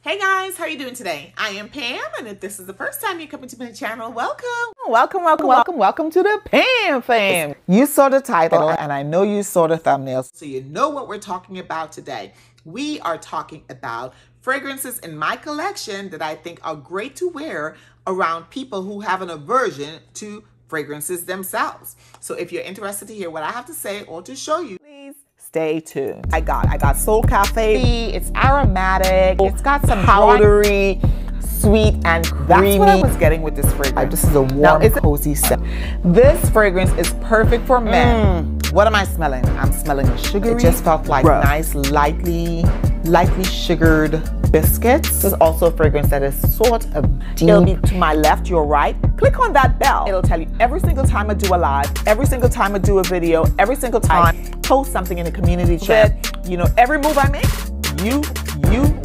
Hey guys, how are you doing today? I am Pam, and if this is the first time you're coming to my channel, welcome. Welcome to the Pam FAM. You saw the title, and I know you saw the thumbnail. So you know what we're talking about today. We are talking about fragrances in my collection that I think are great to wear around people who have an aversion to fragrances themselves. So if you're interested to hear what I have to say or to show you, Please stay tuned. I got Soul Cafe. It's aromatic. It's got some powdery, sweet, and creamy. That's what I was getting with this fragrance. This is a warm, cozy scent. This fragrance is perfect for men. What am I smelling? I'm smelling a sugary. It just felt like nice, lightly sugared biscuits. This is also a fragrance that is sort of deep. It'll be to my left, your right. Click on that bell. It'll tell you every single time I do a live, every single time I do a video, every single time I post something in the community chat. You know, every move I make, you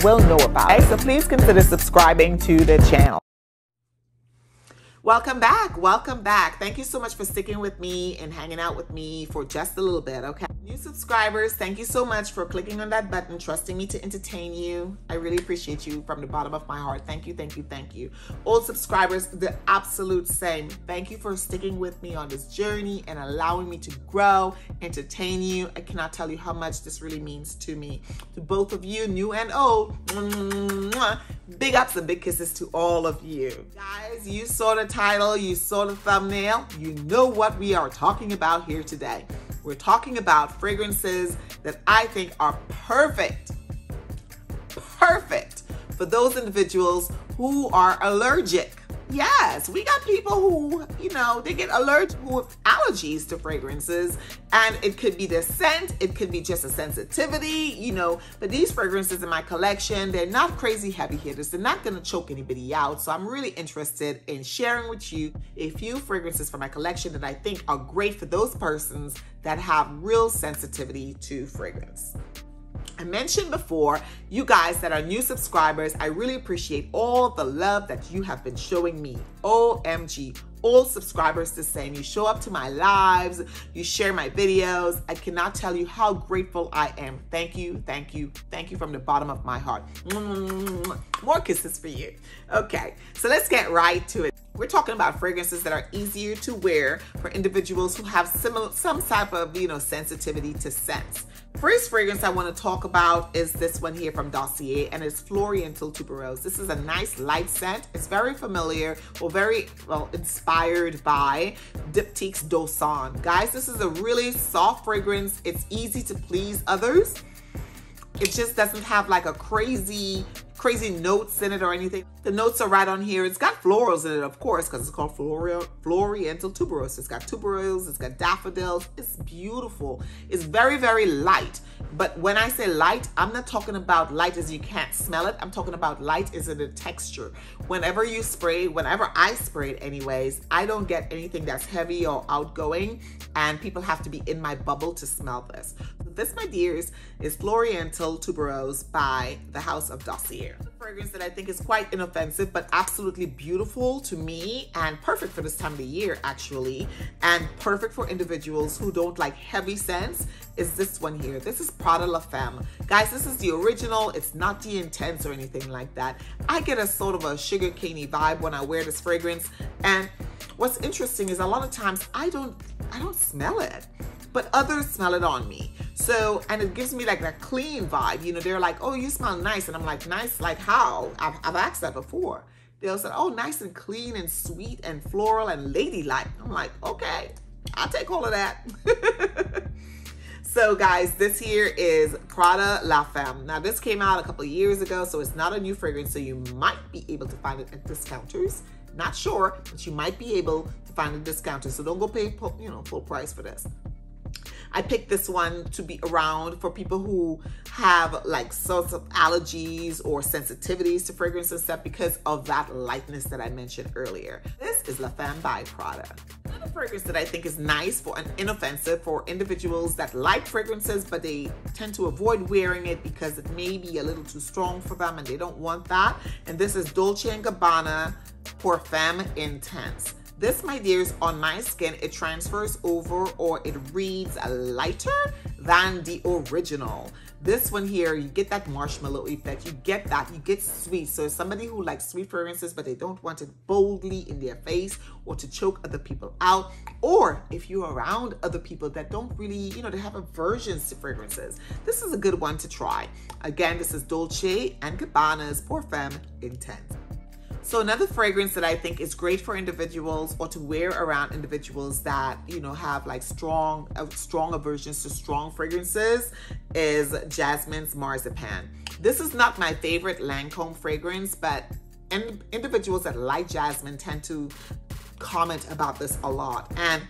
will know about it. So please consider subscribing to the channel. welcome back. Welcome back. Thank you so much for sticking with me and hanging out with me for just a little bit, okay? New subscribers, thank you so much for clicking on that button, trusting me to entertain you. I really appreciate you from the bottom of my heart. Thank you, thank you, thank you. Old subscribers, the absolute same. Thank you for sticking with me on this journey and allowing me to grow, entertain you. I cannot tell you how much this really means to me. To both of you, new and old, big ups and big kisses to all of you. Guys, you saw the title, you saw the thumbnail, you know what we are talking about here today. We're talking about fragrances that I think are perfect for those individuals who are allergic. Yes, we got people who, you know, they get allergic with allergies to fragrances, and it could be the scent, it could be just a sensitivity, you know, but these fragrances in my collection, they're not crazy heavy hitters. They're not going to choke anybody out. So I'm really interested in sharing with you a few fragrances from my collection that I think are great for those persons that have real sensitivity to fragrance. I mentioned before, you guys that are new subscribers, I really appreciate all the love that you have been showing me. OMG, all subscribers the same. You show up to my lives, you share my videos. I cannot tell you how grateful I am. Thank you, thank you, thank you from the bottom of my heart. More kisses for you. Okay, so let's get right to it. We're talking about fragrances that are easier to wear for individuals who have some type of, you know, sensitivity to scents. First fragrance I want to talk about is this one here from Dossier, and it's Floriental Tuberose. This is a nice light scent. It's very familiar, or very well inspired by Diptyque's Dosan. Guys, this is a really soft fragrance. It's easy to please others. It just doesn't have like a crazy notes in it or anything. The notes are right on here. It's got florals in it, of course, because it's called Floriental Tuberose. It's got tuberose, it's got daffodils. It's beautiful. It's very, very light. But when I say light, I'm not talking about light as you can't smell it. I'm talking about light is in the texture. Whenever you spray, whenever I spray it anyways, I don't get anything that's heavy or outgoing, and people have to be in my bubble to smell this. This, my dears, is Floriental Tuberose by the House of Dossier. A fragrance that I think is quite inoffensive, but absolutely beautiful to me, and perfect for this time of the year, actually, and perfect for individuals who don't like heavy scents, is this one here. This is Prada La Femme. Guys, this is the original. It's not the intense or anything like that. I get a sort of a sugarcane-y vibe when I wear this fragrance, and what's interesting is a lot of times I don't smell it, but others smell it on me. So, and it gives me like that clean vibe. You know, they're like, oh, you smell nice. And I'm like, nice, like how? I've asked that before. They'll say, oh, nice and clean and sweet and floral and ladylike. I'm like, okay, I'll take all of that. So guys, this here is Prada La Femme. Now this came out a couple of years ago, so it's not a new fragrance. So you might be able to find it at discounters. Not sure, but you might be able to find it at discounters. So don't go pay, you know, full price for this. I picked this one to be around for people who have like sorts of allergies or sensitivities to fragrance and stuff because of that lightness that I mentioned earlier. This is La Femme by Prada. Another fragrance that I think is nice for and inoffensive for individuals that like fragrances, but they tend to avoid wearing it because it may be a little too strong for them and they don't want that. And this is Dolce & Gabbana Perfume Intense. This, my dears, on my skin, it transfers over, or it reads lighter than the original. This one here, you get that marshmallow effect. You get that. You get sweet. So somebody who likes sweet fragrances, but they don't want it boldly in their face or to choke other people out. Or if you're around other people that don't really, you know, they have aversions to fragrances, this is a good one to try. Again, this is Dolce & Gabbana's Perfume Intense. So another fragrance that I think is great for individuals or to wear around individuals that, you know, have like strong aversions to strong fragrances is Jasmine's Marzipan. This is not my favorite Lancôme fragrance, but individuals that like jasmine tend to comment about this a lot. And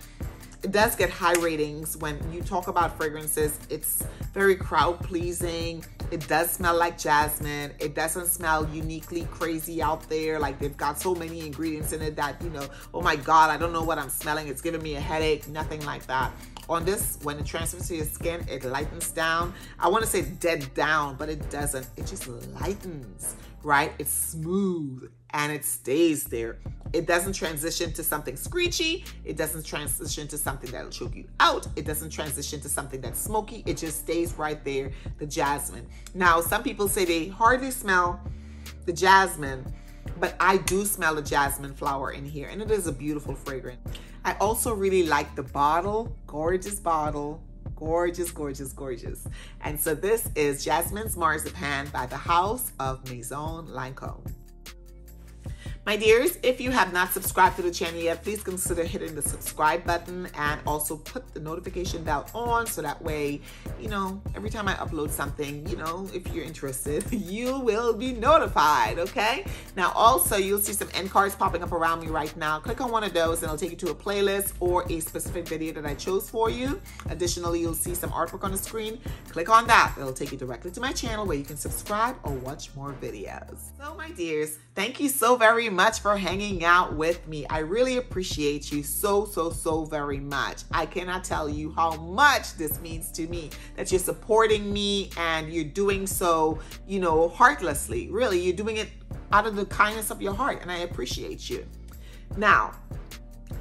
it does get high ratings when you talk about fragrances. It's very crowd pleasing. It does smell like jasmine. It doesn't smell uniquely crazy out there. Like they've got so many ingredients in it that, you know, oh my God, I don't know what I'm smelling. It's giving me a headache. Nothing like that. On this, when it transfers to your skin, it lightens down. I want to say dead down, but it doesn't. It just lightens, right? It's smooth and it stays there. It doesn't transition to something screechy. It doesn't transition to something that'll choke you out. It doesn't transition to something that's smoky. It just stays right there, the jasmine. Now, some people say they hardly smell the jasmine, but I do smell a jasmine flower in here, and it is a beautiful fragrance. I also really like the bottle. Gorgeous bottle. Gorgeous, gorgeous, gorgeous. And so this is Jasmine's Marzipan by the House of Maison Lancôme. My dears, if you have not subscribed to the channel yet, please consider hitting the subscribe button and also put the notification bell on so that way, you know, every time I upload something, you know, if you're interested, you will be notified, okay? Now, also, you'll see some end cards popping up around me right now. Click on one of those and it'll take you to a playlist or a specific video that I chose for you. Additionally, you'll see some artwork on the screen. Click on that. It'll take you directly to my channel where you can subscribe or watch more videos. So, my dears, thank you so very much for hanging out with me. I really appreciate you so very much. I cannot tell you how much this means to me that you're supporting me and you're doing so, you know, heartlessly. Really, you're doing it out of the kindness of your heart, and I appreciate you. Now,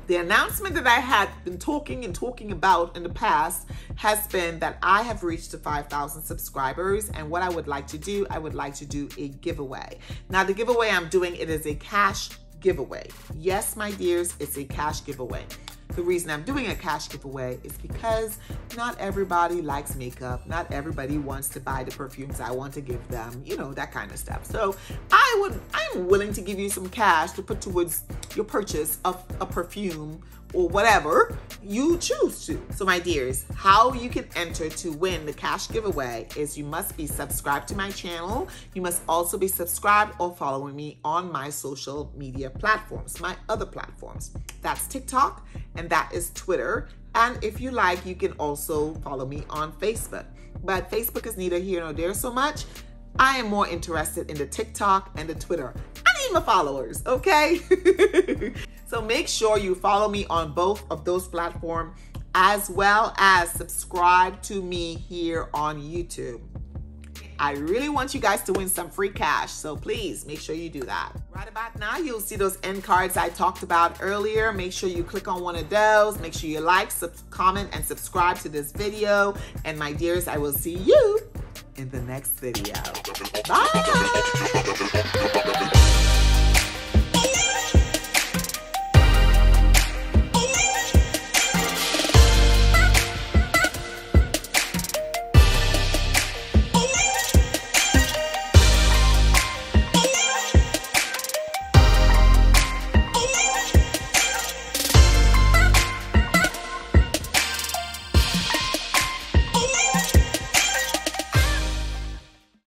the announcement that I had been talking about in the past has been that I have reached the 5,000 subscribers, and what I would like to do, I would like to do a giveaway. Now, the giveaway I'm doing, it is a cash giveaway. Yes, my dears, it's a cash giveaway. The reason I'm doing a cash giveaway is because not everybody likes makeup. Not everybody wants to buy the perfumes I want to give them, you know, that kind of stuff. So I'm willing to give you some cash to put towards your purchase of a perfume or whatever you choose to. So my dears, how you can enter to win the cash giveaway is you must be subscribed to my channel. You must also be subscribed or following me on my social media platforms, my other platforms. That's TikTok and that is Twitter. And if you like, you can also follow me on Facebook. But Facebook is neither here nor there so much. I am more interested in the TikTok and the Twitter. I need my followers, okay? So make sure you follow me on both of those platforms as well as subscribe to me here on YouTube. I really want you guys to win some free cash, so please make sure you do that. Right about now, you'll see those end cards I talked about earlier. Make sure you click on one of those. Make sure you like, comment, and subscribe to this video. And my dears, I will see you in the next video. Bye!